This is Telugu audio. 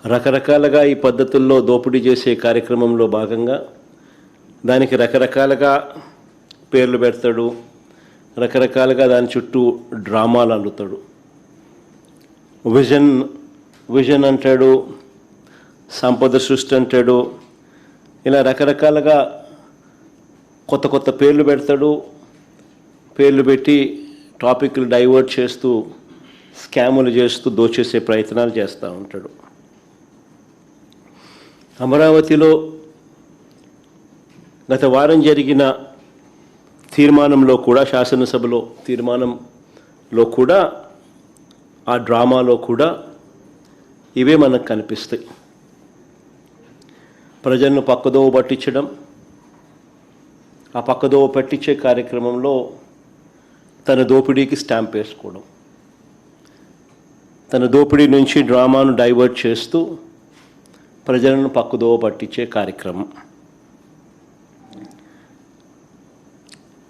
రకరకాలుగా ఈ పద్ధతుల్లో దోపిడీ చేసే కార్యక్రమంలో భాగంగా దానికి రకరకాలుగా పేర్లు పెడతాడు, రకరకాలుగా దాని చుట్టూ డ్రామాలు అల్లుతాడు. విజన్ అంటాడు, సంపద సృష్టి అంటాడు. ఇలా రకరకాలుగా కొత్త కొత్త పేర్లు పెడతాడు. పేర్లు పెట్టి టాపిక్లు డైవర్ట్ చేస్తూ స్కాములు చేస్తూ దోచేసే ప్రయత్నాలు చేస్తూ ఉంటాడు. అమరావతిలో గత వారం జరిగిన తీర్మానంలో కూడా, శాసనసభలో తీర్మానంలో కూడా, ఆ డ్రామాలో కూడా ఇవే మనకు కనిపిస్తాయి. ప్రజలను పక్కదోవ పట్టించడం, ఆ పక్కదోవ పట్టించే కార్యక్రమంలో తన దోపిడీకి స్టాంప్ వేసుకోవడం, తన దోపిడీ నుంచి డ్రామాను డైవర్ట్ చేస్తూ ప్రజలను పక్కదోవ పట్టించే కార్యక్రమం.